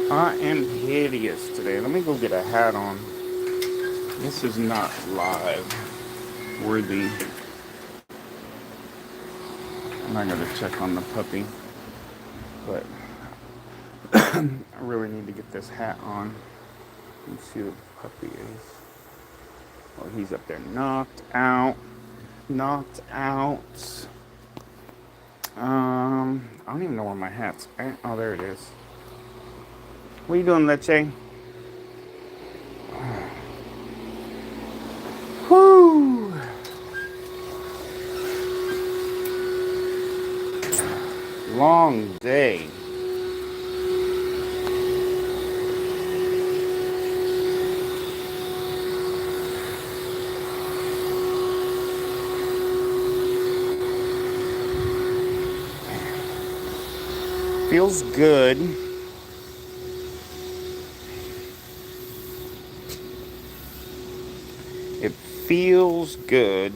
I am hideous today. Let me go get a hat on. This is not live worthy. I'm not gonna check on the puppy, but I really need to get this hat on and see what the puppy is. Oh, he's up there, knocked out, knocked out. I don't even know where my hat's at. Oh, there it is. What are you doing, Leche? Whoo! Long day. Feels good. It feels good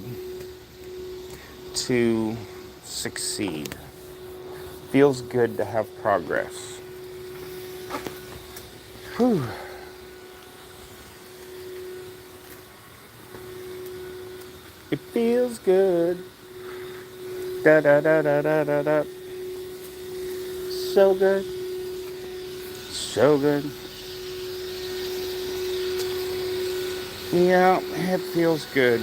to succeed. Feels good to have progress. Whew. It feels good. Da da da da da da da. So good. So good. Yeah, it feels good.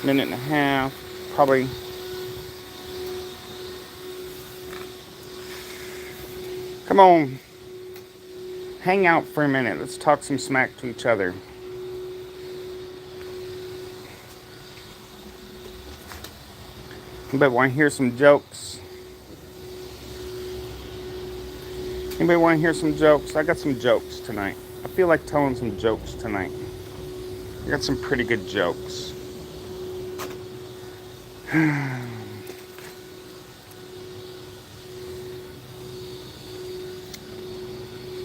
Minute and a half. Probably. Come on. Hang out for a minute. Let's talk some smack to each other. Anybody want to hear some jokes? Anybody want to hear some jokes? I got some jokes tonight. I feel like telling some jokes tonight. I got some pretty good jokes.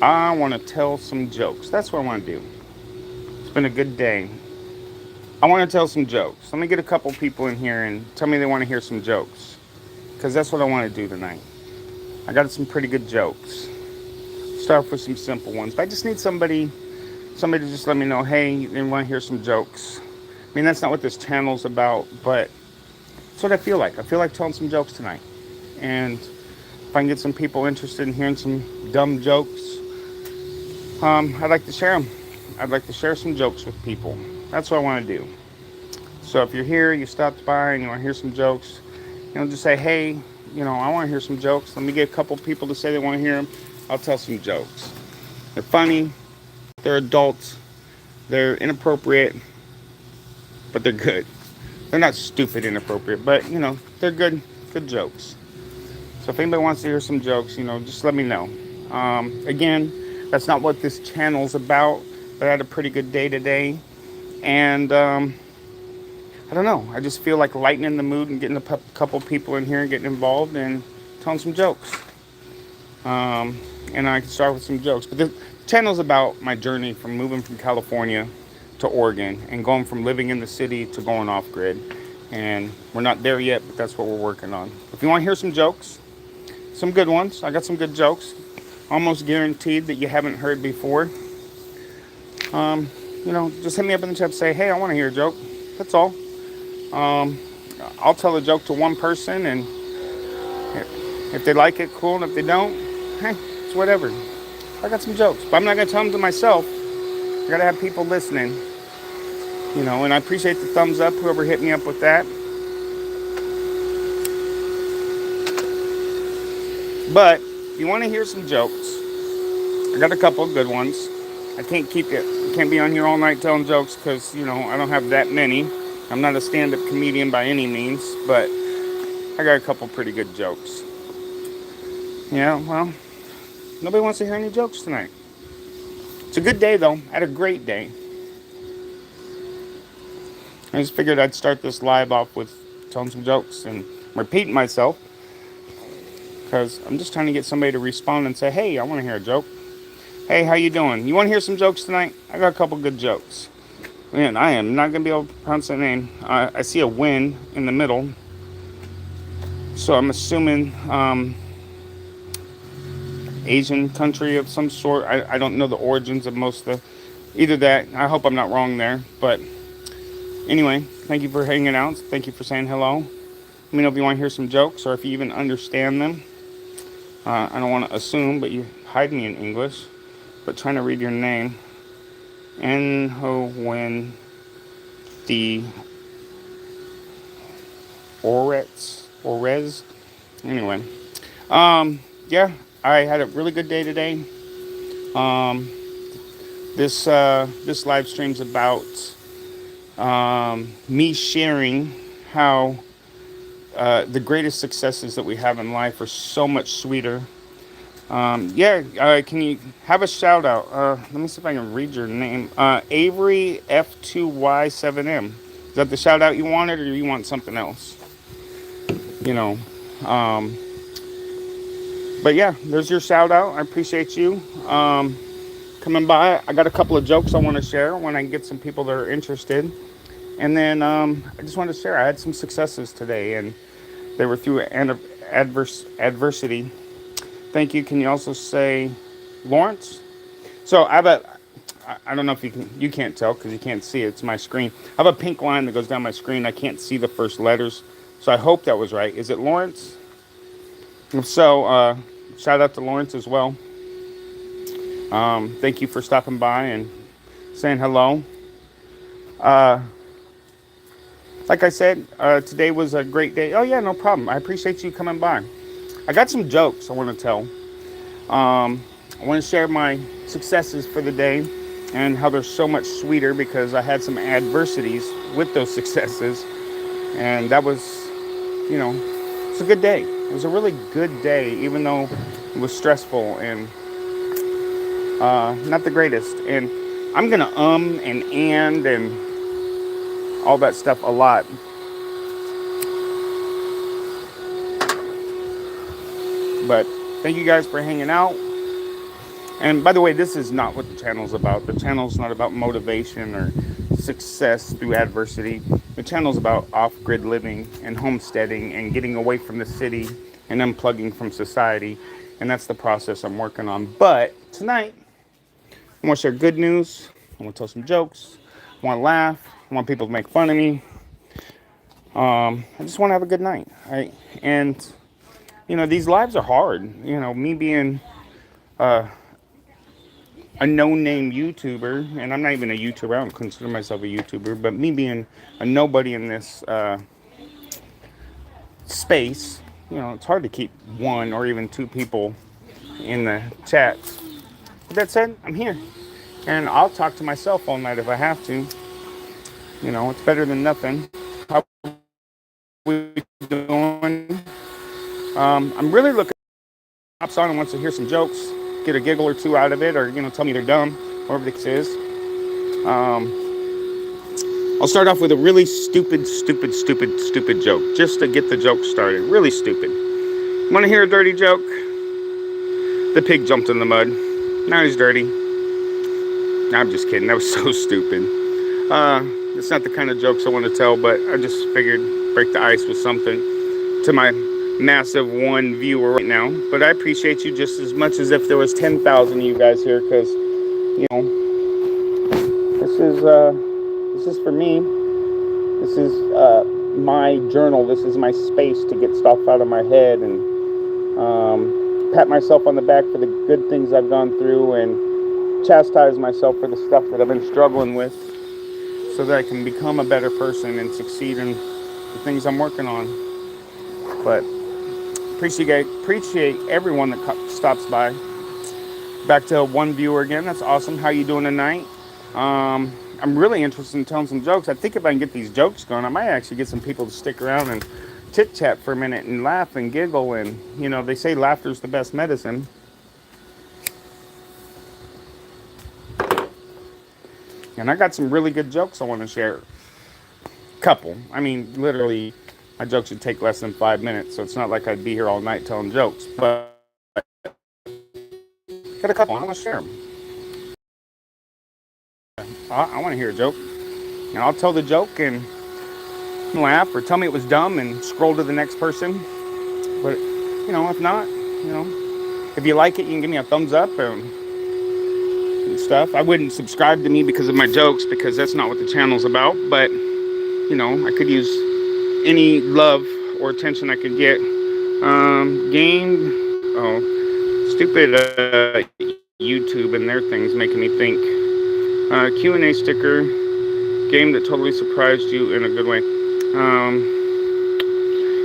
I want to tell some jokes. That's what I want to do. It's been a good day. I want to tell some jokes. Let me get a couple people in here and tell me they want to hear some jokes. Because that's what I want to do tonight. I got some pretty good jokes. Start off with some simple ones. But I just need somebody to just let me know, hey, they want to hear some jokes. I mean, that's not what this channel's about, but that's what I feel like. I feel like telling some jokes tonight. And if I can get some people interested in hearing some dumb jokes, I'd like to share them. I'd like to share some jokes with people. That's what I want to do. So if you're here, you stopped by and you want to hear some jokes, just say, hey, I want to hear some jokes. Let me get a couple people to say they want to hear them. I'll tell some jokes. They're funny. They're adults. They're inappropriate, but they're good. They're not stupid inappropriate, but, they're good jokes. So if anybody wants to hear some jokes, just let me know. Again, that's not what this channel's about, but I had a pretty good day today. And I don't know. I just feel like lightening the mood and getting a couple people in here and getting involved and telling some jokes. And I can start with some jokes. But the channel's about my journey from moving from California to Oregon and going from living in the city to going off grid. And we're not there yet, but that's what we're working on. If you want to hear some jokes, some good ones, I got some good jokes. Almost guaranteed that you haven't heard before. Just hit me up in the chat and say, hey, I want to hear a joke. That's all. I'll tell a joke to one person, and if they like it, cool. And if they don't, hey, it's whatever. I got some jokes, but I'm not going to tell them to myself. I got to have people listening, and I appreciate the thumbs up, whoever hit me up with that. But if you want to hear some jokes, I got a couple of good ones. I can't keep it. I can't be on here all night telling jokes because, I don't have that many. I'm not a stand-up comedian by any means, but I got a couple pretty good jokes. Yeah, well, nobody wants to hear any jokes tonight. It's a good day, though. I had a great day. I just figured I'd start this live off with telling some jokes and repeating myself because I'm just trying to get somebody to respond and say, hey, I want to hear a joke. Hey, how you doing? You want to hear some jokes tonight? I got a couple good jokes. Man, I am not going to be able to pronounce that name. I see a win in the middle. So I'm assuming Asian country of some sort. I don't know the origins of most of the, either that. I hope I'm not wrong there. But anyway, thank you for hanging out. Thank you for saying hello. Let me know if you want to hear some jokes or if you even understand them. I don't want to assume, but you hide me in English. But trying to read your name. When the Orez. Anyway, yeah, I had a really good day today. Um, this live stream's about me sharing how the greatest successes that we have in life are so much sweeter. Yeah, can you have a shout out? Let me see if I can read your name. Avery F2Y7M. Is that the shout out you wanted, or you want something else? You know, um, but yeah, there's your shout out. I appreciate you coming by. I got a couple of jokes I want to share when I get some people that are interested. And then I just wanted to share. I had some successes today, and they were through adversity. Thank you. Can you also say Lawrence? So I have a. I don't know if you can. You can't tell because you can't see it. It's my screen. I have a pink line that goes down my screen. I can't see the first letters, so I hope that was right. Is it Lawrence? If so, shout out to Lawrence as well. Thank you for stopping by and saying hello. Uh, like I said, today was a great day. Oh yeah, no problem. I appreciate you coming by. I got some jokes I want to tell. I want to share my successes for the day and how they're so much sweeter because I had some adversities with those successes. And that was, it's a good day. It was a really good day, even though it was stressful and not the greatest. And I'm going to and all that stuff a lot. But thank you guys for hanging out. And by the way, this is not what the channel's about. The channel's not about motivation or success through adversity. The channel's about off-grid living and homesteading and getting away from the city and unplugging from society. And that's the process I'm working on. But tonight, I want to share good news. I want to tell some jokes. I want to laugh. I want people to make fun of me. I just want to have a good night. Right? And, these lives are hard. Me being a no-name YouTuber, and I'm not even a YouTuber. I don't consider myself a YouTuber, but me being a nobody in this space, it's hard to keep one or even two people in the chats. With that said, I'm here, and I'll talk to myself all night if I have to. It's better than nothing. How we doing? I'm really looking. Pops on and wants to hear some jokes, get a giggle or two out of it, or tell me they're dumb, whatever the case is. I'll start off with a really stupid joke, just to get the joke started. Really stupid. Want to hear a dirty joke? The pig jumped in the mud. Now he's dirty. No, I'm just kidding. That was so stupid. It's not the kind of jokes I want to tell, but I just figured break the ice with something to my massive one viewer right now. But I appreciate you just as much as if there was 10,000 of you guys here, because this is for me. This is my journal. This is my space to get stuff out of my head and pat myself on the back for the good things I've gone through and chastise myself for the stuff that I've been struggling with, so that I can become a better person and succeed in the things I'm working on. But appreciate everyone that stops by. Back to one viewer again. That's awesome. How you doing tonight? I'm really interested in telling some jokes. I think if I can get these jokes going, I might actually get some people to stick around and chit chat for a minute and laugh and giggle. And they say laughter's the best medicine. And I got some really good jokes I want to share. Couple. I mean, literally, my jokes would take less than 5 minutes, so it's not like I'd be here all night telling jokes. But got a couple. I want to share them. I want to hear a joke. And I'll tell the joke and laugh, or tell me it was dumb and scroll to the next person. But, if not, If you like it, you can give me a thumbs up and stuff. I wouldn't subscribe to me because of my jokes, because that's not what the channel's about. But I could use any love or attention I could get. Game. Oh, stupid YouTube and their things making me think. Q&A sticker. Game that totally surprised you in a good way.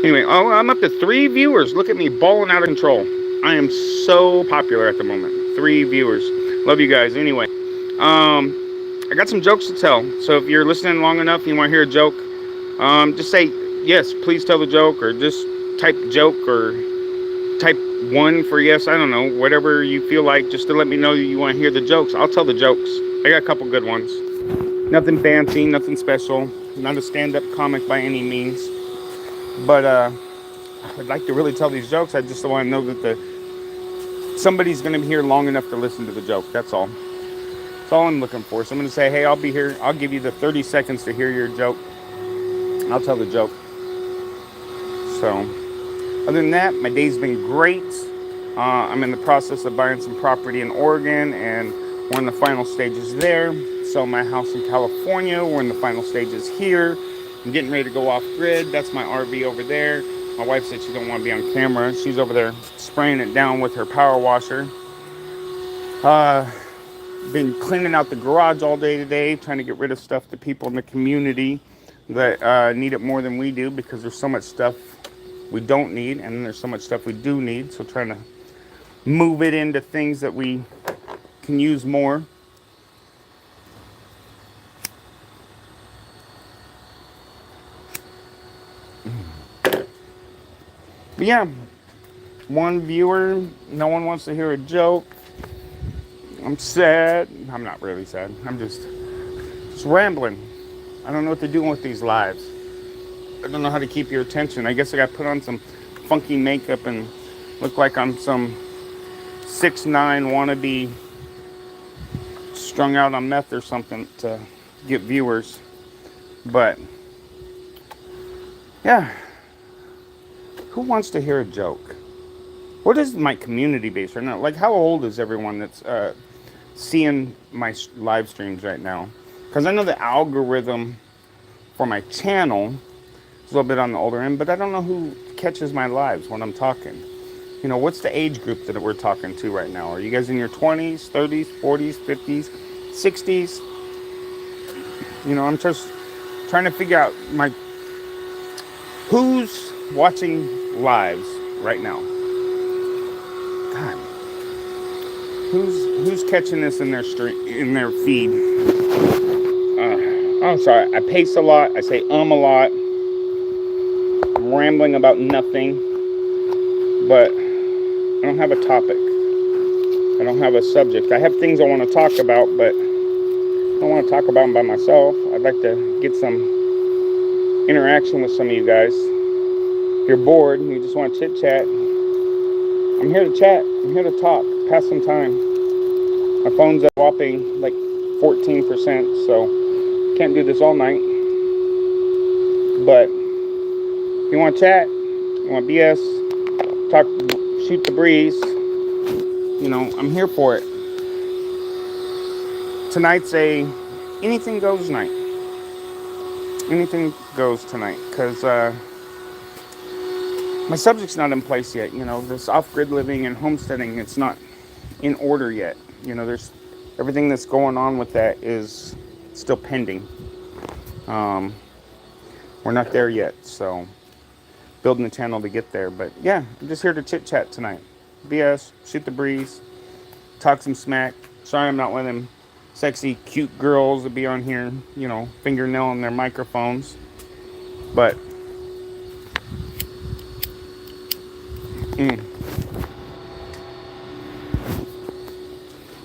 Anyway, oh, I'm up to 3 viewers. Look at me balling out of control. I am so popular at the moment. 3 viewers. Love you guys. Anyway, I got some jokes to tell. So if you're listening long enough and you want to hear a joke, just say yes, please tell the joke, or just type joke, or type 1 for yes. I don't know, whatever you feel like, just to let me know you want to hear the jokes. I'll tell the jokes. I got a couple good ones. Nothing fancy, nothing special. Not a stand-up comic by any means. But I'd like to really tell these jokes. I just want to know that somebody's going to be here long enough to listen to the joke. That's all. That's all I'm looking for. So I'm going to say, hey, I'll be here. I'll give you the 30 seconds to hear your joke. I'll tell the joke. So, other than that, my day's been great. I'm in the process of buying some property in Oregon, and we're in the final stages there. Sell my house in California. We're in the final stages here. I'm getting ready to go off grid. That's my RV over there. My wife said she don't want to be on camera. She's over there spraying it down with her power washer. Been cleaning out the garage all day today, trying to get rid of stuff to people in the community that need it more than we do, because there's so much stuff we don't need, and then there's so much stuff we do need. So trying to move it into things that we can use more. But yeah, 1 viewer, no one wants to hear a joke. I'm sad. I'm not really sad. I'm just rambling. I don't know what they're doing with these lives. I don't know how to keep your attention. I guess I got to put on some funky makeup and look like I'm some 6'9" wannabe strung out on meth or something to get viewers. But yeah, who wants to hear a joke? What is my community base right now? Like, how old is everyone that's seeing my live streams right now? Because I know the algorithm for my channel is a little bit on the older end, but I don't know who catches my lives when I'm talking. What's the age group that we're talking to right now? Are you guys in your 20s, 30s, 40s, 50s, 60s? I'm just trying to figure out who's watching lives right now. God, who's catching this in their feed? I'm sorry. I pace a lot. I say a lot. I'm rambling about nothing. But I don't have a topic. I don't have a subject. I have things I want to talk about, but I don't want to talk about them by myself. I'd like to get some interaction with some of you guys. If you're bored and you just want to chit chat, I'm here to chat. I'm here to talk. Pass some time. My phone's at whopping like 14%, so can't do this all night. But if you want to chat, you want BS, talk, shoot the breeze, I'm here for it. Tonight's a anything goes night. Anything goes tonight, because my subject's not in place yet. This off-grid living and homesteading, it's not in order yet. There's everything that's going on with that is still pending. We're not there yet, so building the channel to get there. But yeah, I'm just here to chit chat tonight. BS, shoot the breeze, talk some smack. Sorry I'm not one of them sexy, cute girls that be on here, fingernailing their microphones. But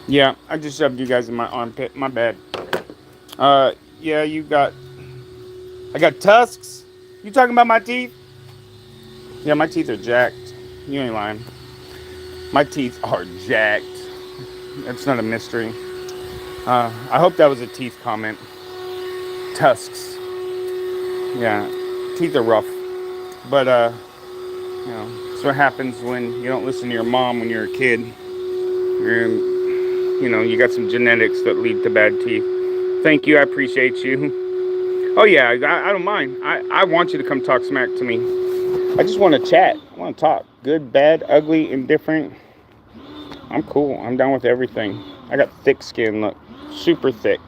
yeah, I just shoved you guys in my armpit. My bad. Yeah, I got tusks. You talking about my teeth? Yeah, my teeth are jacked. You ain't lying. My teeth are jacked. That's not a mystery. I hope that was a teeth comment. Tusks. Yeah, teeth are rough. But, That's what happens when you don't listen to your mom when you're a kid. You're, you got some genetics that lead to bad teeth. Thank you. I appreciate you. Oh, yeah, I don't mind. I want you to come talk smack to me. I just want to chat. I want to talk. Good, bad, ugly, indifferent. I'm cool. I'm down with everything. I got thick skin, look. Super thick.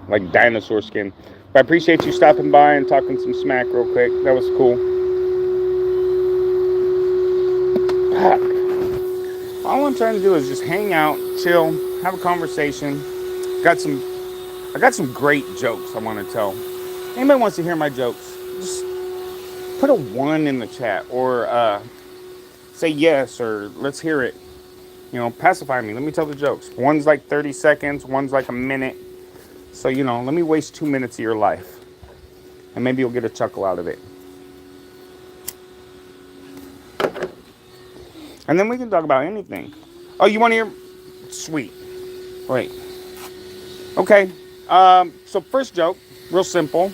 Like dinosaur skin. But I appreciate you stopping by and talking some smack real quick. That was cool. All I'm trying to do is just hang out, chill, have a conversation. Got some I got some great jokes I want to tell. Anybody wants to hear my jokes? Just put a 1 in the chat or say yes or let's hear it. Pacify me. Let me tell the jokes. One's like 30 seconds, one's like a minute. So, let me waste 2 minutes of your life. And maybe you'll get a chuckle out of it. And then we can talk about anything. Oh, you want to hear? Sweet. Wait. Okay. So first joke, real simple.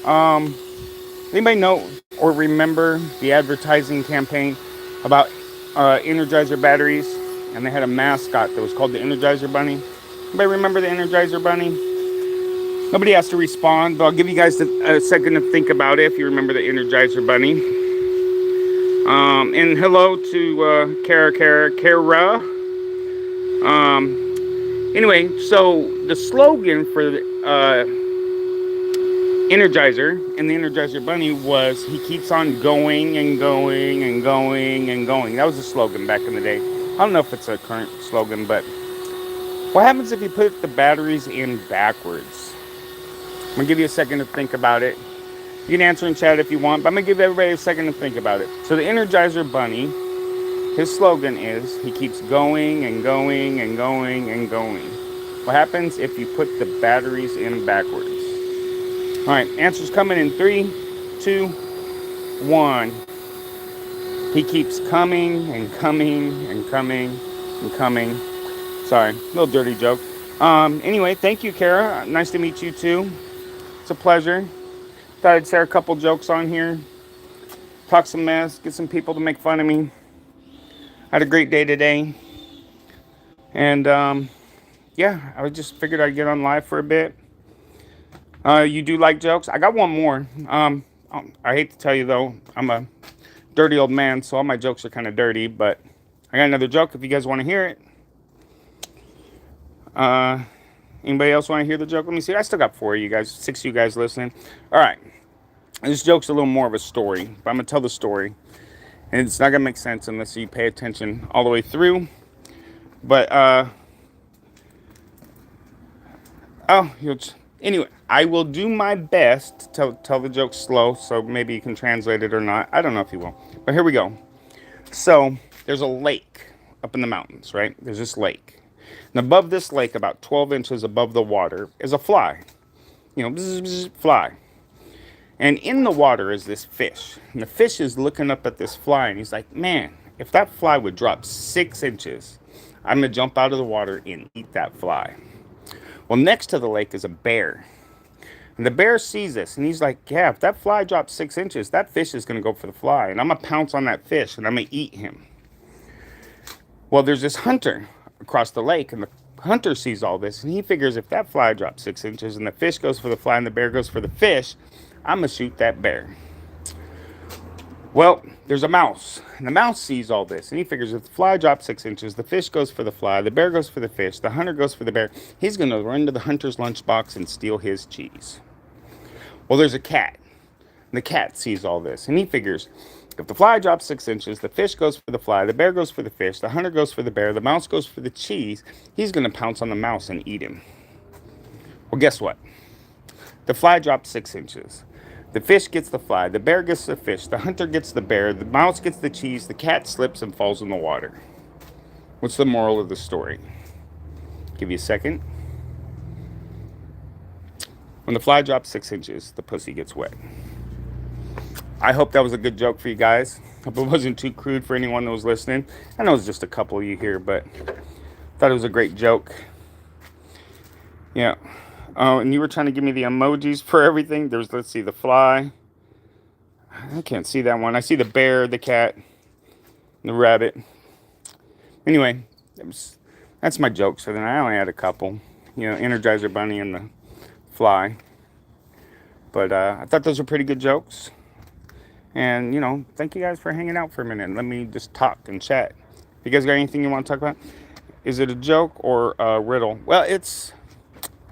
Anybody know or remember the advertising campaign about Energizer batteries? And they had a mascot that was called the Energizer Bunny. Anybody remember the Energizer Bunny? Nobody has to respond, but I'll give you guys a second to think about it if you remember the Energizer Bunny. And hello to Kara. Anyway, so the slogan for the Energizer and the Energizer Bunny was he keeps on going and going and going and going. That was the slogan back in the day. I don't know if it's a current slogan, but what happens if you put the batteries in backwards? I'm going to give you a second to think about it. You can answer in chat if you want, but I'm going to give everybody a second to think about it. So the Energizer Bunny, his slogan is he keeps going and going and going and going. What happens if you put the batteries in backwards? All right, answers coming in 3, 2, 1. He keeps coming and coming and coming and coming. Sorry, a little dirty joke. Anyway, thank you, Kara. Nice to meet you too. It's a pleasure. Thought I'd share a couple jokes on here. Talk some mess, get some people to make fun of me. I had a great day today. And yeah, I just figured I'd get on live for a bit. You do like jokes? I got one more. I hate to tell you though, I'm a dirty old man, so all my jokes are kind of dirty, but I got another joke if you guys want to hear it. Anybody else want to hear the joke? Let me see. I still got 4 of you guys, 6 of you guys listening. All right. This joke's a little more of a story, but I'm going to tell the story. And it's not going to make sense unless you pay attention all the way through. But, anyway, I will do my best to tell the joke slow, so maybe you can translate it or not. I don't know if you will. But here we go. So, there's a lake up in the mountains, right? There's this lake. And above this lake, about 12 inches above the water, is a fly. Bzz, bzz, fly. And in the water is this fish. And the fish is looking up at this fly, and he's like, man, if that fly would drop 6 inches, I'm going to jump out of the water and eat that fly. Well, next to the lake is a bear. And the bear sees this, and he's like, yeah, if that fly drops 6 inches, that fish is going to go for the fly. And I'm going to pounce on that fish, and I'm going to eat him. Well, there's this hunter across the lake, and the hunter sees all this, and he figures if that fly drops 6 inches, and the fish goes for the fly, and the bear goes for the fish, I'm going to shoot that bear. Well, there's a mouse, and the mouse sees all this, and he figures if the fly drops 6 inches, the fish goes for the fly, the bear goes for the fish, the hunter goes for the bear. He's going to run to the hunter's lunchbox and steal his cheese. Well, there's a cat, and the cat sees all this, and he figures if the fly drops 6 inches, the fish goes for the fly, the bear goes for the fish, the hunter goes for the bear, the mouse goes for the cheese, he's going to pounce on the mouse and eat him. Well, guess what? The fly drops 6 inches. The fish gets the fly, the bear gets the fish, the hunter gets the bear, the mouse gets the cheese, the cat slips and falls in the water. What's the moral of the story? Give you a second. When the fly drops 6 inches, the pussy gets wet. I hope that was a good joke for you guys. Hope it wasn't too crude for anyone that was listening. I know it's just a couple of you here, but I thought it was a great joke. Yeah. Oh, and you were trying to give me the emojis for everything. There's, let's see, the fly. I can't see that one. I see the bear, the cat, the rabbit. Anyway, that's my jokes for the night. I only had a couple. You know, Energizer Bunny and the fly. But I thought those were pretty good jokes. And, you know, thank you guys for hanging out for a minute. Let me just talk and chat. You guys got anything you want to talk about? Is it a joke or a riddle? Well,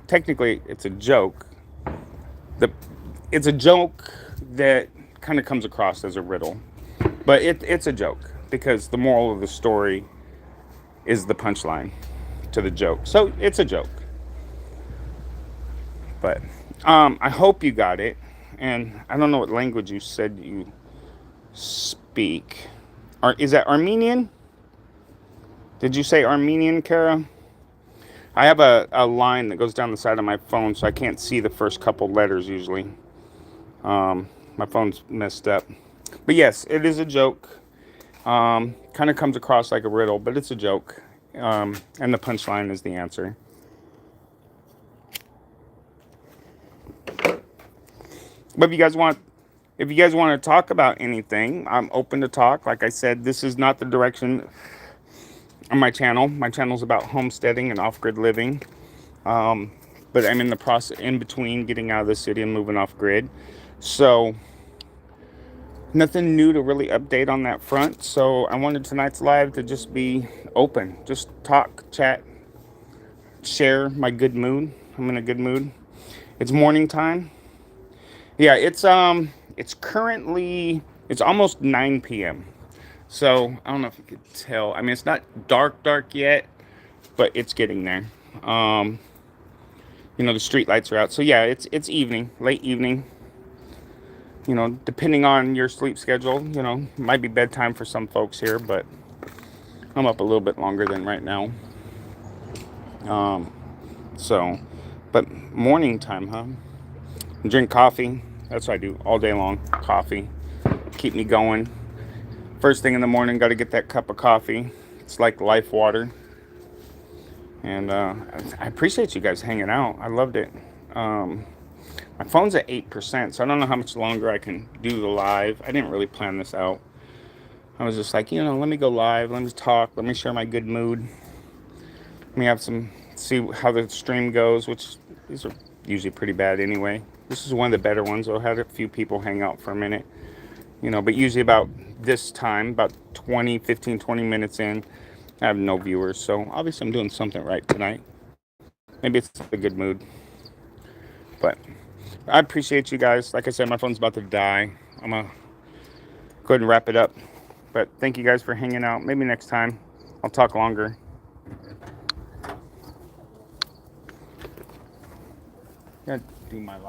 technically it's a joke. It's a joke that kind of comes across as a riddle. But it's a joke because the moral of the story is the punchline to the joke. So it's a joke. But I hope you got it. And I don't know what language you said you speak. Is that Armenian? Did you say Armenian, Kara? I have a line that goes down the side of my phone, so I can't see the first couple letters usually. My phone's messed up. But yes, it is a joke. Kind of comes across like a riddle, but it's a joke. And the punchline is the answer. But if you guys want to talk about anything, I'm open to talk. Like I said, this is not the direction on my channel. My channel is about homesteading and off-grid living. But I'm in the process, in between getting out of the city and moving off-grid. So nothing new to really update on that front. So I wanted tonight's live to just be open. Just talk, chat, share my good mood. I'm in a good mood. It's morning time. Yeah, it's currently, it's almost 9 p.m. So I don't know if you could tell. I mean, it's not dark yet, but it's getting there. You know, the street lights are out. So yeah, it's evening, late evening. You know, depending on your sleep schedule, you know, might be bedtime for some folks here, but I'm up a little bit longer than right now. So, but morning time, huh? Drink coffee. That's what I do all day long. Coffee. Keep me going. First thing in the morning, got to get that cup of coffee. It's like life water. And I appreciate you guys hanging out. I loved it. My phone's at 8%, so I don't know how much longer I can do the live. I didn't really plan this out. I was just like, you know, let me go live. Let me talk. Let me share my good mood. Let me have see how the stream goes, which these are usually pretty bad anyway. This is one of the better ones. I had a few people hang out for a minute, you know, but usually about this time, about 15, 20 minutes in, I have no viewers. So obviously I'm doing something right tonight. Maybe it's a good mood. But I appreciate you guys. Like I said, my phone's about to die. I'm going to go ahead and wrap it up. But thank you guys for hanging out. Maybe next time I'll talk longer. Gotta do my life.